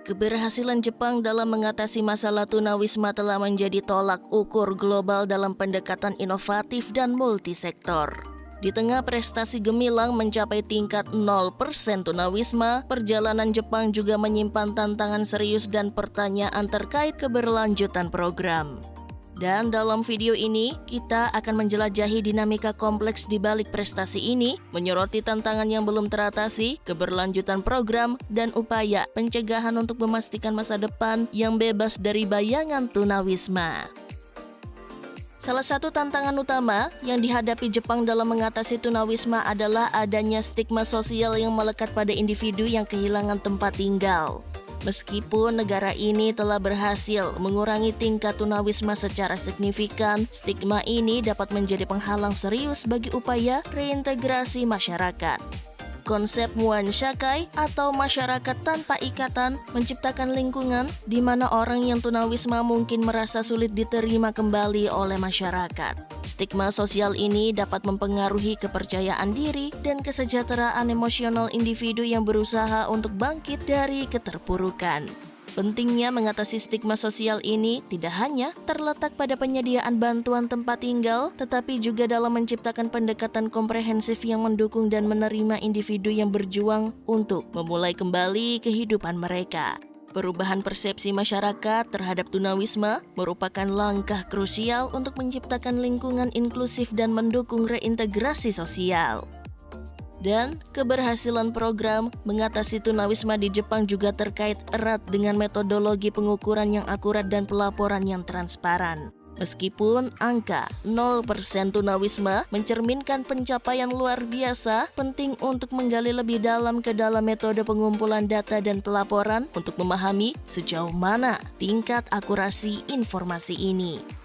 Keberhasilan Jepang dalam mengatasi masalah tunawisma telah menjadi tolak ukur global dalam pendekatan inovatif dan multisektor. Di tengah prestasi gemilang mencapai tingkat 0% tunawisma, perjalanan Jepang juga menyimpan tantangan serius dan pertanyaan terkait keberlanjutan program. Dan dalam video ini, kita akan menjelajahi dinamika kompleks di balik prestasi ini, menyoroti tantangan yang belum teratasi, keberlanjutan program, dan upaya pencegahan untuk memastikan masa depan yang bebas dari bayangan tunawisma. Salah satu tantangan utama yang dihadapi Jepang dalam mengatasi tunawisma adalah adanya stigma sosial yang melekat pada individu yang kehilangan tempat tinggal. Meskipun negara ini telah berhasil mengurangi tingkat tunawisma secara signifikan, stigma ini dapat menjadi penghalang serius bagi upaya reintegrasi masyarakat. Konsep Muan Shakai atau masyarakat tanpa ikatan menciptakan lingkungan di mana orang yang tunawisma mungkin merasa sulit diterima kembali oleh masyarakat. Stigma sosial ini dapat mempengaruhi kepercayaan diri dan kesejahteraan emosional individu yang berusaha untuk bangkit dari keterpurukan. Pentingnya mengatasi stigma sosial ini tidak hanya terletak pada penyediaan bantuan tempat tinggal, tetapi juga dalam menciptakan pendekatan komprehensif yang mendukung dan menerima individu yang berjuang untuk memulai kembali kehidupan mereka. Perubahan persepsi masyarakat terhadap tunawisma merupakan langkah krusial untuk menciptakan lingkungan inklusif dan mendukung reintegrasi sosial. Dan keberhasilan program mengatasi tunawisma di Jepang juga terkait erat dengan metodologi pengukuran yang akurat dan pelaporan yang transparan. Meskipun angka 0% tunawisma mencerminkan pencapaian luar biasa, penting untuk menggali lebih dalam ke dalam metode pengumpulan data dan pelaporan untuk memahami sejauh mana tingkat akurasi informasi ini.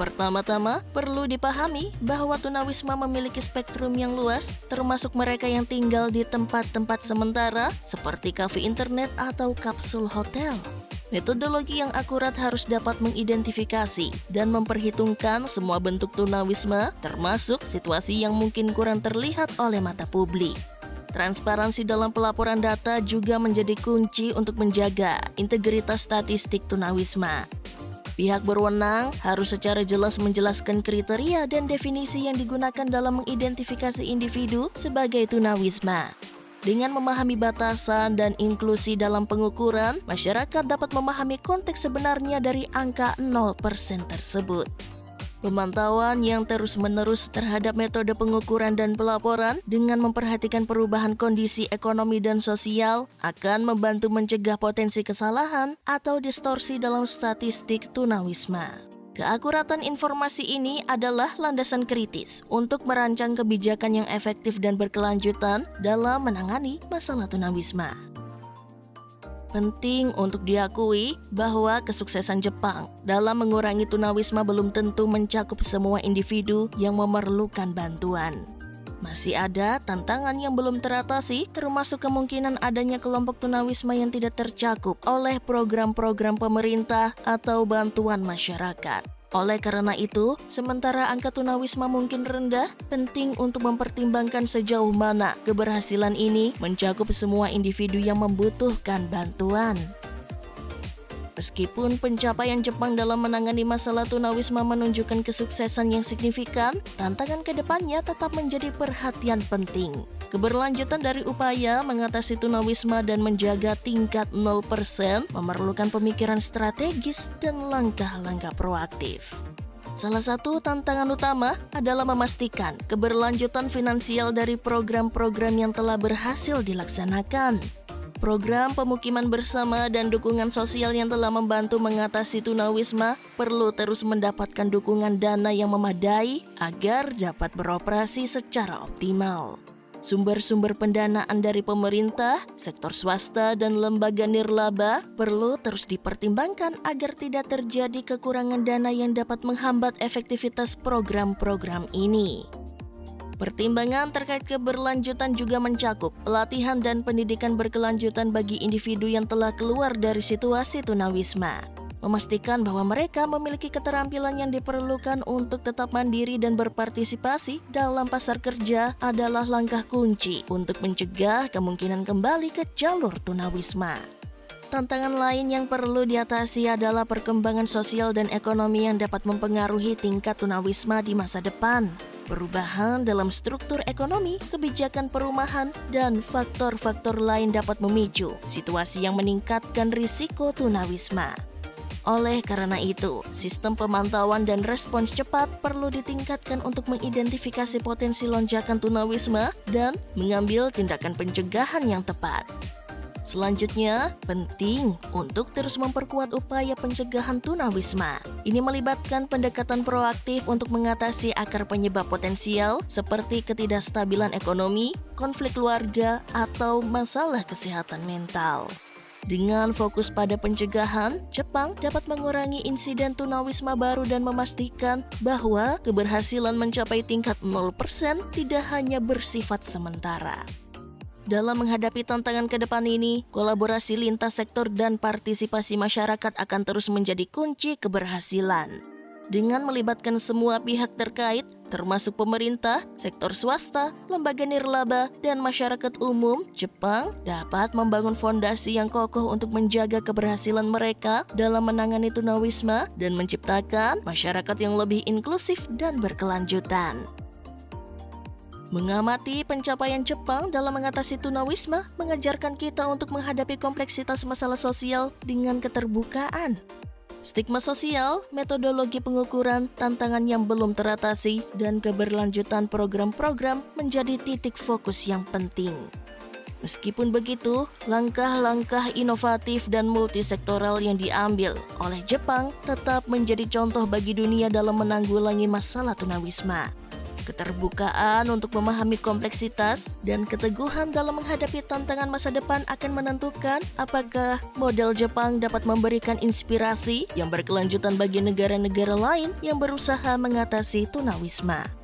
Pertama-tama, perlu dipahami bahwa tunawisma memiliki spektrum yang luas, termasuk mereka yang tinggal di tempat-tempat sementara seperti kafe internet atau kapsul hotel. Metodologi yang akurat harus dapat mengidentifikasi dan memperhitungkan semua bentuk tunawisma, termasuk situasi yang mungkin kurang terlihat oleh mata publik. Transparansi dalam pelaporan data juga menjadi kunci untuk menjaga integritas statistik tunawisma. Pihak berwenang harus secara jelas menjelaskan kriteria dan definisi yang digunakan dalam mengidentifikasi individu sebagai tunawisma. Dengan memahami batasan dan inklusi dalam pengukuran, masyarakat dapat memahami konteks sebenarnya dari angka 0% tersebut. Pemantauan yang terus-menerus terhadap metode pengukuran dan pelaporan dengan memperhatikan perubahan kondisi ekonomi dan sosial akan membantu mencegah potensi kesalahan atau distorsi dalam statistik tunawisma. Keakuratan informasi ini adalah landasan kritis untuk merancang kebijakan yang efektif dan berkelanjutan dalam menangani masalah tunawisma. Penting untuk diakui bahwa kesuksesan Jepang dalam mengurangi tunawisma belum tentu mencakup semua individu yang memerlukan bantuan. Masih ada tantangan yang belum teratasi, termasuk kemungkinan adanya kelompok tunawisma yang tidak tercakup oleh program-program pemerintah atau bantuan masyarakat. Oleh karena itu, sementara angka tunawisma mungkin rendah, penting untuk mempertimbangkan sejauh mana keberhasilan ini mencakup semua individu yang membutuhkan bantuan. Meskipun pencapaian Jepang dalam menangani masalah tunawisma menunjukkan kesuksesan yang signifikan, tantangan ke depannya tetap menjadi perhatian penting. Keberlanjutan dari upaya mengatasi tunawisma dan menjaga tingkat 0% memerlukan pemikiran strategis dan langkah-langkah proaktif. Salah satu tantangan utama adalah memastikan keberlanjutan finansial dari program-program yang telah berhasil dilaksanakan. Program pemukiman bersama dan dukungan sosial yang telah membantu mengatasi tunawisma perlu terus mendapatkan dukungan dana yang memadai agar dapat beroperasi secara optimal. Sumber-sumber pendanaan dari pemerintah, sektor swasta, dan lembaga nirlaba perlu terus dipertimbangkan agar tidak terjadi kekurangan dana yang dapat menghambat efektivitas program-program ini. Pertimbangan terkait keberlanjutan juga mencakup pelatihan dan pendidikan berkelanjutan bagi individu yang telah keluar dari situasi tunawisma. Memastikan bahwa mereka memiliki keterampilan yang diperlukan untuk tetap mandiri dan berpartisipasi dalam pasar kerja adalah langkah kunci untuk mencegah kemungkinan kembali ke jalur tunawisma. Tantangan lain yang perlu diatasi adalah perkembangan sosial dan ekonomi yang dapat mempengaruhi tingkat tunawisma di masa depan. Perubahan dalam struktur ekonomi, kebijakan perumahan, dan faktor-faktor lain dapat memicu situasi yang meningkatkan risiko tunawisma. Oleh karena itu, sistem pemantauan dan respons cepat perlu ditingkatkan untuk mengidentifikasi potensi lonjakan tunawisma dan mengambil tindakan pencegahan yang tepat. Selanjutnya, penting untuk terus memperkuat upaya pencegahan tunawisma. Ini melibatkan pendekatan proaktif untuk mengatasi akar penyebab potensial seperti ketidakstabilan ekonomi, konflik keluarga, atau masalah kesehatan mental. Dengan fokus pada pencegahan, Jepang dapat mengurangi insiden tunawisma baru dan memastikan bahwa keberhasilan mencapai tingkat 0% tidak hanya bersifat sementara. Dalam menghadapi tantangan ke depan ini, kolaborasi lintas sektor dan partisipasi masyarakat akan terus menjadi kunci keberhasilan. Dengan melibatkan semua pihak terkait, termasuk pemerintah, sektor swasta, lembaga nirlaba, dan masyarakat umum, Jepang dapat membangun fondasi yang kokoh untuk menjaga keberhasilan mereka dalam menangani tunawisma dan menciptakan masyarakat yang lebih inklusif dan berkelanjutan. Mengamati pencapaian Jepang dalam mengatasi tunawisma mengajarkan kita untuk menghadapi kompleksitas masalah sosial dengan keterbukaan. Stigma sosial, metodologi pengukuran, tantangan yang belum teratasi, dan keberlanjutan program-program menjadi titik fokus yang penting. Meskipun begitu, langkah-langkah inovatif dan multisektoral yang diambil oleh Jepang tetap menjadi contoh bagi dunia dalam menanggulangi masalah tunawisma. Keterbukaan untuk memahami kompleksitas dan keteguhan dalam menghadapi tantangan masa depan akan menentukan apakah model Jepang dapat memberikan inspirasi yang berkelanjutan bagi negara-negara lain yang berusaha mengatasi tunawisma.